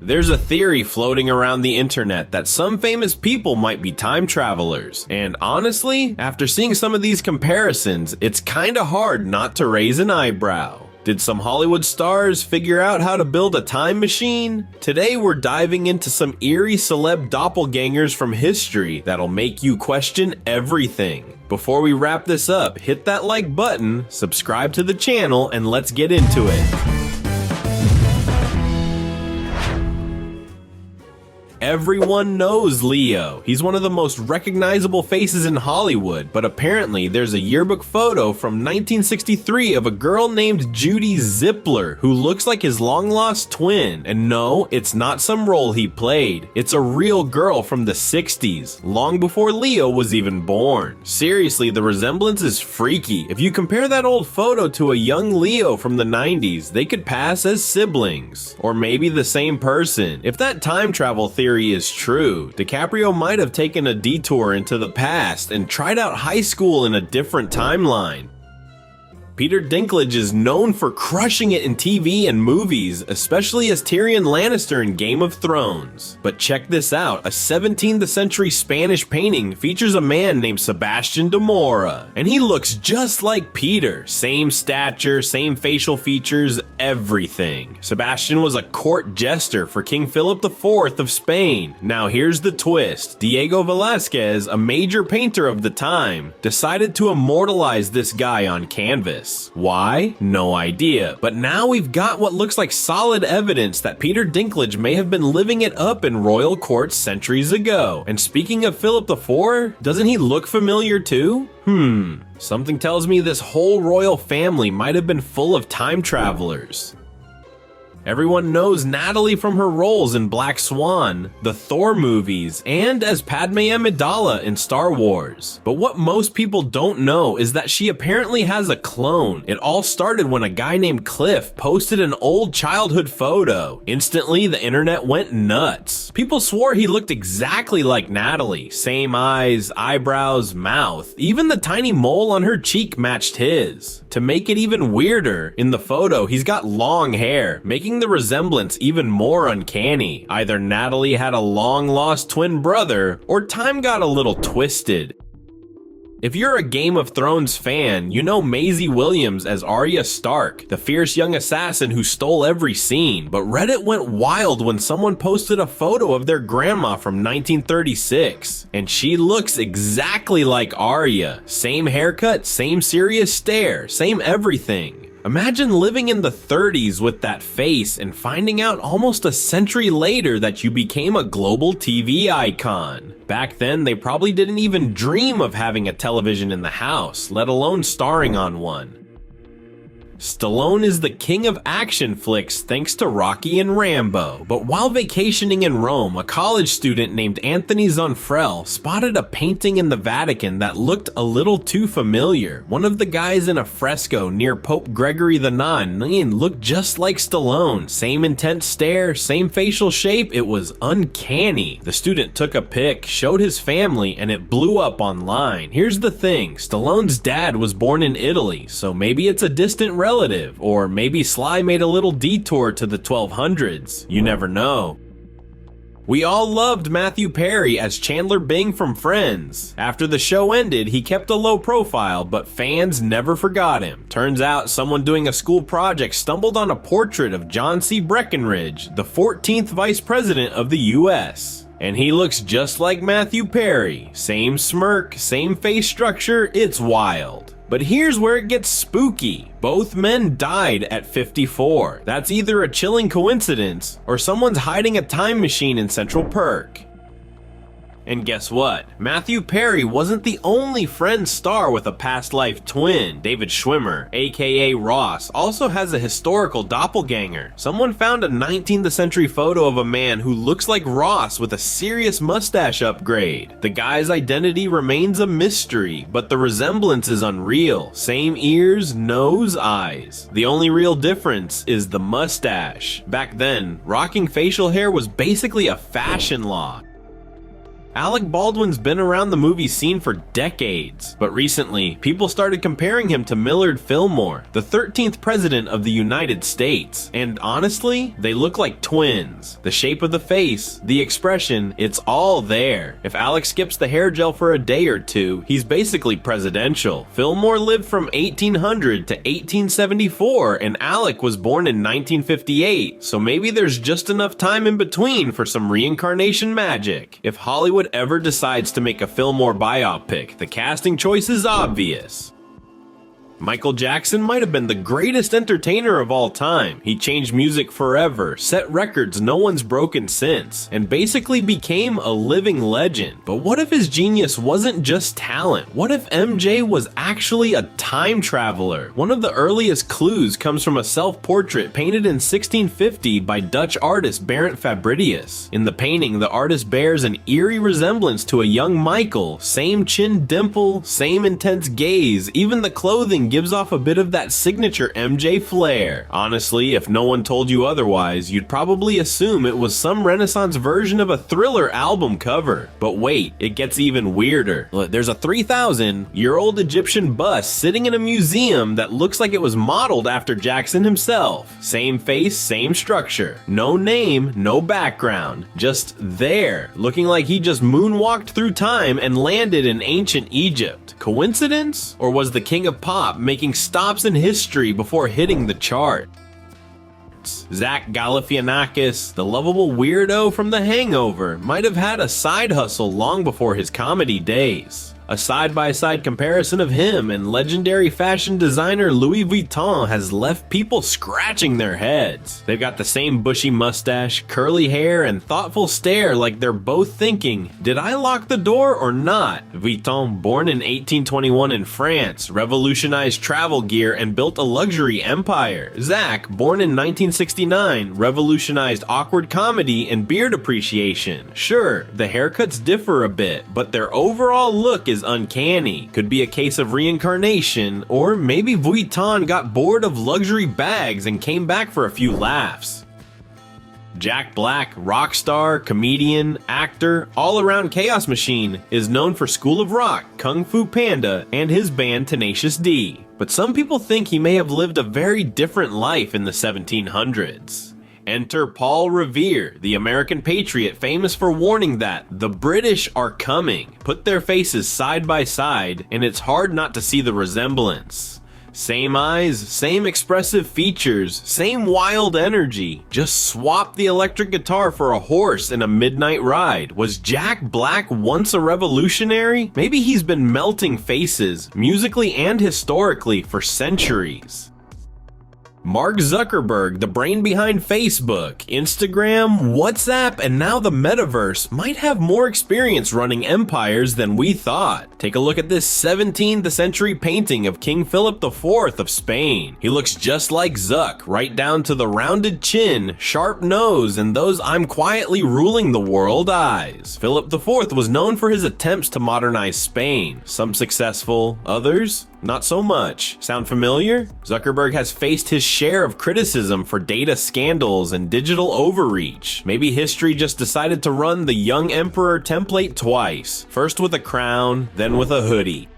There's a theory floating around the internet that some famous people might be time travelers, and honestly, after seeing some of these comparisons, it's kinda hard not to raise an eyebrow. Did some Hollywood stars figure out how to build a time machine? Today we're diving into some eerie celeb doppelgangers from history that'll make you question everything. Before we wrap this up, hit that like button, subscribe to the channel, and let's get into it. Everyone knows Leo. He's one of the most recognizable faces in Hollywood, but apparently there's a yearbook photo from 1963 of a girl named Judy Zippler who looks like his long-lost twin. And no, it's not some role he played. It's a real girl from the 60s, long before Leo was even born. Seriously, the resemblance is freaky. If you compare that old photo to a young Leo from the 90s, they could pass as siblings. Or maybe the same person. If that time travel theory is true, DiCaprio might have taken a detour into the past and tried out high school in a different timeline. Peter Dinklage is known for crushing it in TV and movies, especially as Tyrion Lannister in Game of Thrones. But check this out, a 17th century Spanish painting features a man named Sebastian de Mora, and he looks just like Peter. Same stature, same facial features, everything. Sebastian was a court jester for King Philip IV of Spain. Now here's the twist. Diego Velázquez, a major painter of the time, decided to immortalize this guy on canvas. Why? No idea. But now we've got what looks like solid evidence that Peter Dinklage may have been living it up in royal courts centuries ago. And speaking of Philip IV, doesn't he look familiar too? Something tells me this whole royal family might have been full of time travelers. Everyone knows Natalie from her roles in Black Swan, the Thor movies, and as Padme Amidala in Star Wars. But what most people don't know is that she apparently has a clone. It all started when a guy named Cliff posted an old childhood photo. Instantly, the internet went nuts. People swore he looked exactly like Natalie. Same eyes, eyebrows, mouth. Even the tiny mole on her cheek matched his. To make it even weirder, in the photo, he's got long hair, making the resemblance even more uncanny. Either Natalie had a long-lost twin brother, or time got a little twisted. If you're a Game of Thrones fan, you know Maisie Williams as Arya Stark, the fierce young assassin who stole every scene, but Reddit went wild when someone posted a photo of their grandma from 1936, and she looks exactly like Arya. Same haircut, same serious stare, same everything. Imagine living in the 30s with that face and finding out almost a century later that you became a global TV icon. Back then, they probably didn't even dream of having a television in the house, let alone starring on one. Stallone is the king of action flicks thanks to Rocky and Rambo, but while vacationing in Rome, a college student named Anthony Zonfrel spotted a painting in the Vatican that looked a little too familiar. One of the guys in a fresco near Pope Gregory IX looked just like Stallone. Same intense stare, same facial shape, it was uncanny. The student took a pic, showed his family, and it blew up online. Here's the thing, Stallone's dad was born in Italy, so maybe it's a distant relative, or maybe Sly made a little detour to the 1200s. You never know. We all loved Matthew Perry as Chandler Bing from Friends. After the show ended, he kept a low profile, but fans never forgot him. Turns out someone doing a school project stumbled on a portrait of John C. Breckinridge, the 14th Vice President of the US. And he looks just like Matthew Perry. Same smirk, same face structure, it's wild. But here's where it gets spooky. Both men died at 54. That's either a chilling coincidence, or someone's hiding a time machine in Central Perk. And guess what? Matthew Perry wasn't the only Friends star with a past life twin. David Schwimmer, aka Ross, also has a historical doppelganger. Someone found a 19th century photo of a man who looks like Ross with a serious mustache upgrade. The guy's identity remains a mystery, but the resemblance is unreal. Same ears, nose, eyes. The only real difference is the mustache. Back then, rocking facial hair was basically a fashion law. Alec Baldwin's been around the movie scene for decades, but recently, people started comparing him to Millard Fillmore, the 13th president of the United States. And honestly, they look like twins. The shape of the face, the expression, it's all there. If Alec skips the hair gel for a day or two, he's basically presidential. Fillmore lived from 1800 to 1874, and Alec was born in 1958, so maybe there's just enough time in between for some reincarnation magic. If Hollywood ever decides to make a Fillmore biopic, the casting choice is obvious. Michael Jackson might have been the greatest entertainer of all time. He changed music forever, set records no one's broken since, and basically became a living legend. But what if his genius wasn't just talent? What if MJ was actually a time traveler? One of the earliest clues comes from a self-portrait painted in 1650 by Dutch artist Barend Fabritius. In the painting, the artist bears an eerie resemblance to a young Michael. Same chin dimple, same intense gaze, even the clothing gives off a bit of that signature MJ flair. Honestly, if no one told you otherwise, you'd probably assume it was some Renaissance version of a Thriller album cover. But wait, it gets even weirder. Look, there's a 3,000-year-old Egyptian bust sitting in a museum that looks like it was modeled after Jackson himself. Same face, same structure. No name, no background. Just there, looking like he just moonwalked through time and landed in ancient Egypt. Coincidence? Or was the king of pop making stops in history before hitting the chart? Zach Galifianakis, the lovable weirdo from The Hangover, might have had a side hustle long before his comedy days. A side-by-side comparison of him and legendary fashion designer Louis Vuitton has left people scratching their heads. They've got the same bushy mustache, curly hair, and thoughtful stare like they're both thinking, did I lock the door or not? Vuitton, born in 1821 in France, revolutionized travel gear and built a luxury empire. Zach, born in 1969, revolutionized awkward comedy and beard appreciation. Sure, the haircuts differ a bit, but their overall look is uncanny. Could be a case of reincarnation, or maybe Vuitton got bored of luxury bags and came back for a few laughs. Jack Black, rock star, comedian, actor, all-around chaos machine, is known for School of Rock, Kung Fu Panda, and his band Tenacious D. But some people think he may have lived a very different life in the 1700s. Enter Paul Revere, the American patriot famous for warning that the British are coming. Put their faces side by side, and it's hard not to see the resemblance. Same eyes, same expressive features, same wild energy. Just swap the electric guitar for a horse in a midnight ride. Was Jack Black once a revolutionary? Maybe he's been melting faces, musically and historically, for centuries. Mark Zuckerberg, the brain behind Facebook, Instagram, WhatsApp, and now the metaverse, might have more experience running empires than we thought. Take a look at this 17th century painting of King Philip IV of Spain. He looks just like Zuck, right down to the rounded chin, sharp nose, and those I'm quietly ruling the world eyes. Philip IV was known for his attempts to modernize Spain. Some successful, others not so much. Sound familiar? Zuckerberg has faced his share of criticism for data scandals and digital overreach. Maybe history just decided to run the young emperor template twice. First with a crown, then with a hoodie.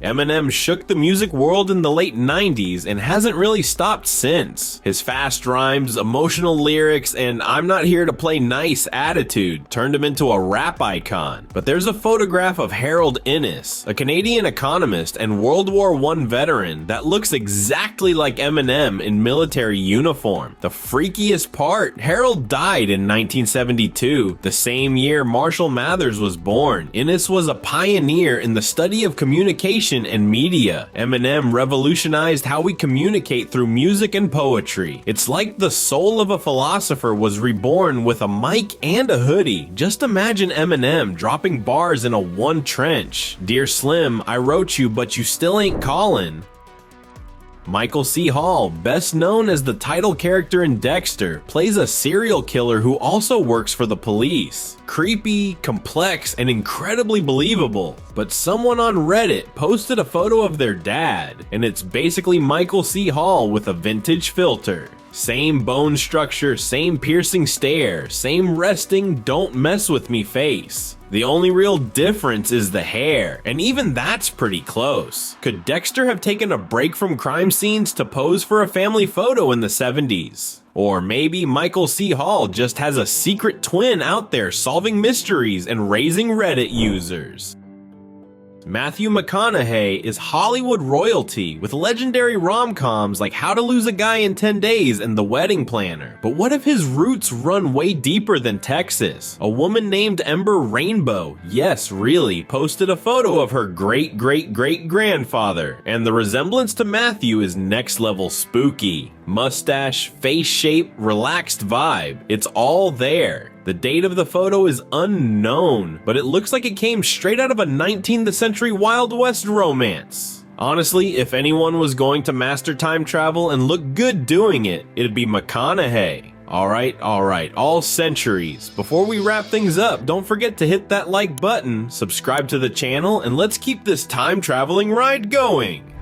Eminem shook the music world in the late 90s and hasn't really stopped since. His fast rhymes, emotional lyrics, and I'm not here to play nice attitude turned him into a rap icon. But there's a photograph of Harold Innis, a Canadian economist and World War I veteran that looks exactly like Eminem in military uniform. The freakiest part, Harold died in 1972, the same year Marshall Mathers was born. Innis was a pioneer in the study of communication and media. Eminem revolutionized how we communicate through music and poetry. It's like the soul of a philosopher was reborn with a mic and a hoodie. Just imagine Eminem dropping bars in a one trench. Dear Slim, I wrote you, but you still ain't callin'. Michael C. Hall, best known as the title character in Dexter, plays a serial killer who also works for the police. Creepy, complex, and incredibly believable. But someone on Reddit posted a photo of their dad, and it's basically Michael C. Hall with a vintage filter. Same bone structure, same piercing stare, same resting don't mess with me face. The only real difference is the hair, and even that's pretty close. Could Dexter have taken a break from crime scenes to pose for a family photo in the 70s? Or maybe Michael C. Hall just has a secret twin out there solving mysteries and raising Reddit users. Matthew McConaughey is Hollywood royalty with legendary rom-coms like How to Lose a Guy in 10 Days and The Wedding Planner. But what if his roots run way deeper than Texas? A woman named Ember Rainbow, yes really, posted a photo of her great-great-great-grandfather, and the resemblance to Matthew is next level spooky. Mustache, face shape, relaxed vibe, it's all there. The date of the photo is unknown, but it looks like it came straight out of a 19th century Wild West romance. Honestly, if anyone was going to master time travel and look good doing it, it'd be McConaughey. Alright, all centuries. Before we wrap things up, don't forget to hit that like button, subscribe to the channel, and let's keep this time traveling ride going!